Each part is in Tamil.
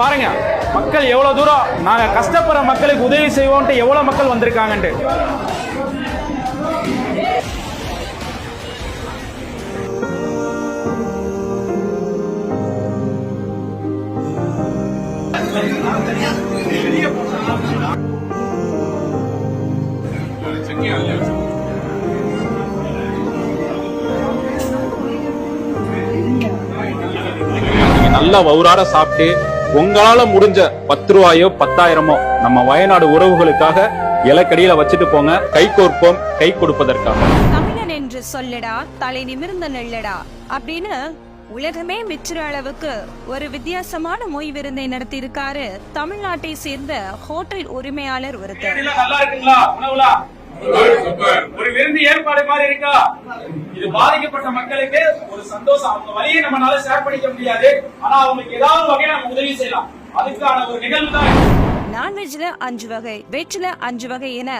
பாருங்க மக்கள் எவ்வளவு தூரம் நாங்க கஷ்டப்படுற மக்களுக்கு உதவி செய்வோம்ட்டு எவ்வளவு மக்கள் வந்திருக்காங்கன்ட்டு. நல்லா வவுறார சாப்பிட்டு உங்களால முடிஞ்ச 10 ரூபாயோ 10,000மோ நம்ம வயநாடு உறவுகளுக்காக இலக்கடியில வச்சுட்டு போங்க. கை கோர்ப்போம், கை கொடுப்பதற்காக. தமிழன் என்று சொல்லடா, தலை நிமிர்ந்த நெல்லடா அப்படின்னு உலகமே மெச்சுற அளவுக்கு ஒரு வித்தியாசமான மொய் விருந்தை நடத்தி இருக்காரு தமிழ்நாட்டை சேர்ந்த ஹோட்டல் உரிமையாளர் ஒருத்தர். ஒரு விருந்து ஏற்பாடு மாதிரி இருக்கா? இது பாதிக்கப்பட்ட மக்களுக்கு ஒரு சந்தோஷம். அவங்க வழியை நம்மளால ஷேர் பண்ணிக்க முடியாது, ஆனா அவங்களுக்கு ஏதாவது வகையில நம்ம உதவி செய்யலாம். அதுக்கான ஒரு நிகழ்வு தான். நான்வெஜ்ல 5 வகை, வெஜ்ல 5 வகை என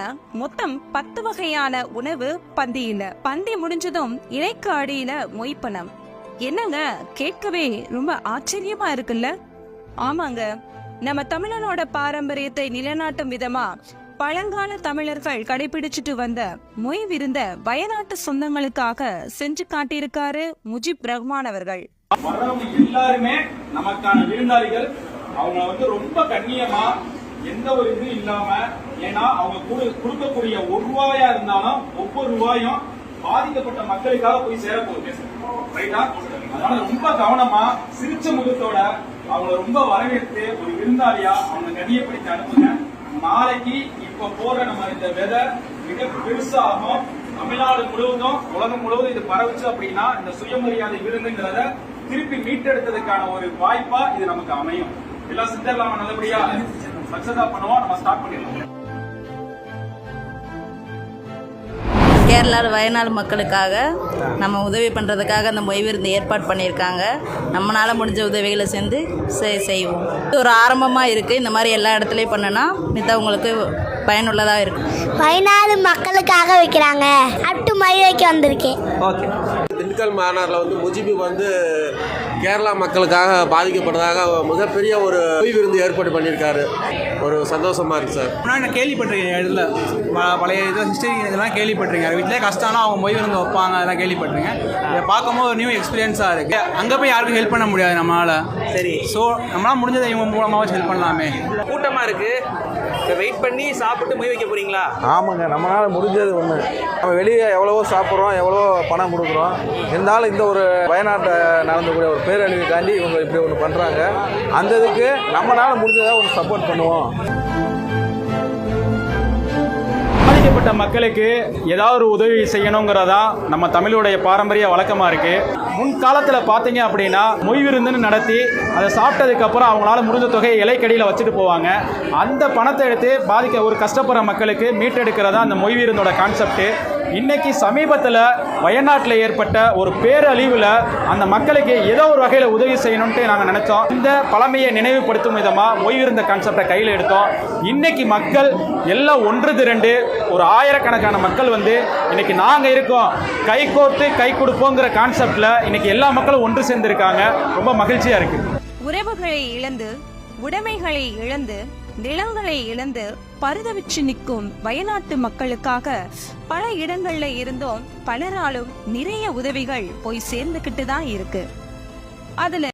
மொத்தம் 10 வகையான உணவு பந்தியில. பந்தி முடிஞ்சதும் இலைக்கு அடியில மொய்ப்பனம். என்னங்க, கேட்கவே ரொம்ப ஆச்சரியமா இருக்குல்ல? ஆமாங்க, நம்ம தமிழனோட பாரம்பரியத்தை நிலைநாட்டும் விதமா பழங்கால தமிழர்கள் கடைபிடிச்சிட்டு வந்த மொய் விருந்த வயநாட்டு சொந்தங்களுக்காக செஞ்சு காட்டியிருக்காரு முஜிப் ரஹ்மான் அவர்கள். எல்லாருமே நமக்கான விருந்தாளிகள். அவங்க ரொம்ப கண்ணியமா எந்த ஒரு இது இல்லாம, ஏன்னா அவங்க கொடுக்கக்கூடிய 1 ரூபாயா இருந்தாலும் ஒவ்வொரு ரூபாயும் பாதிக்கப்பட்ட மக்களுக்காக போய் சேரப்போகுது. அதனால ரொம்ப கவனமா சிரிச்ச முகத்தோட அவங்களை ரொம்ப வரவேற்று ஒரு விருந்தாளியா அவங்க கண்ணியப்படுத்தி அனுப்புங்க. நாளைக்கு இப்ப போற நம்ம இந்த விதை மிக பெருசாகும். தமிழ்நாடு முழுவதும் உலகம் முழுவதும் இது பரவுச்சு அப்படின்னா இந்த சுயமரியாதை விருந்துங்கிறத திருப்பி மீட்டெடுத்ததுக்கான ஒரு வாய்ப்பா இது நமக்கு அமையும். எல்லாம் சித்தர்லாம நல்லபடியா சக்சஸா பண்ணுவோம். நம்ம ஸ்டார்ட் பண்ணிடலாம். கேரளாவில் வயநாடு மக்களுக்காக நம்ம உதவி பண்ணுறதுக்காக அந்த மொய் விருந்து ஏற்பாடு பண்ணியிருக்காங்க. நம்மளால் முடிஞ்ச உதவிகளை சேர்ந்து செய்வோம். இது ஒரு ஆரம்பமாக இருக்குது. இந்த மாதிரி எல்லா இடத்துலையும் பண்ணுனா மித்தவங்களுக்கு பயனுள்ளதாக இருக்கும். வயநாடு மக்களுக்காக வைக்கிறாங்க. அட்டு மை வைக்க வந்திருக்கேன். ஓகே. திண்டுக்கல் மாநகரில் முஜிபு கேரளா மக்களுக்காக பாதிக்கப்பட்டதாக மிகப்பெரிய ஒரு மொய் விருந்து ஏற்பாடு பண்ணியிருக்காரு. ஒரு சந்தோஷமாக இருக்குது சார். நான் கேள்விப்பட்டிருக்கேன். இடத்துல பழைய இது ஹிஸ்டரி இதெல்லாம் கேள்விப்பட்டிருக்கேன். வீட்டிலே கஷ்டம்னா அவங்க மொய் விருந்து வைப்பாங்க, அதெல்லாம் கேள்விப்பட்டிருக்கேன். இதை பார்க்கும்போது ஒரு நியூ எக்ஸ்பீரியன்ஸாக இருக்குது. அங்கே போய் யாருக்கும் ஹெல்ப் பண்ண முடியாது நம்மளால். சரி, ஸோ நம்மளால் முடிஞ்சதை இவங்க மூலமாக ஹெல்ப் பண்ணலாமே. கூட்டமாக இருக்குது, வெயிட் பண்ணி சாப்பிட்டு மொய் வைக்க போகிறீங்களா? ஆமாங்க, நம்மளால் முடிஞ்சது ஒன்று. நம்ம வெளியே எவ்வளவோ சாப்பிட்றோம், எவ்வளோ பணம் கொடுக்குறோம். இருந்தாலும் இந்த ஒரு வயநாட்டை நடந்தக்கூடிய ஒரு பேரழிவுக்காண்டி இவங்க இப்படி ஒன்று பண்ணுறாங்க. அந்த இதுக்கு நம்மளால் முடிஞ்சதாக ஒரு சப்போர்ட் பண்ணுவோம். பாதிக்கப்பட்ட மக்களுக்கு ஏதாவது ஒரு உதவி செய்யணுங்கிறதா நம்ம தமிழுடைய பாரம்பரிய வழக்கமா இருக்கு. முன்காலத்துல பாத்தீங்க அப்படின்னா மொய் விருந்துன்னு நடத்தி அதை சாப்பிட்டதுக்கு அப்புறம் அவங்களால முடிஞ்ச தொகையை இலைக்கடியில வச்சுட்டு போவாங்க. அந்த பணத்தை எடுத்து ஒரு கஷ்டப்படுற மக்களுக்கு மீட்டெடுக்கிறதா அந்த மொய் விருந்தோட கான்செப்ட். இன்னைக்கு சமீபத்தில் வயநாட்டில் ஏற்பட்ட ஒரு பேரழிவில் அந்த மக்களுக்கு ஏதோ ஒரு வகையில் உதவி செய்யணும்ட்டு நாங்கள் நினைச்சோம். இந்த பழமையை நினைவுபடுத்தும் விதமாக மொய் விருந்த கான்செப்டை கையில் எடுத்தோம். இன்னைக்கு மக்கள் எல்லாம் ஒன்று திரண்டு ஒரு ஆயிரக்கணக்கான மக்கள் இன்னைக்கு நாங்கள் இருக்கோம், கை கோர்த்து கை கொடுப்போங்கிற கான்செப்ட்ல இன்னைக்கு எல்லா மக்களும் ஒன்று சேர்ந்திருக்காங்க. ரொம்ப மகிழ்ச்சியா இருக்கு. உறவுகளை இழந்து, உடைமைகளை இழந்து, நிலங்களை இழந்து பரிதவிச்சு நிற்கும் வயநாட்டு மக்களுக்காக பல இடங்கள்ல இருந்தும் பலராலும் நிறைய உதவிகள் போய் சேர்ந்துகிட்டு தான் இருக்கு. அதுல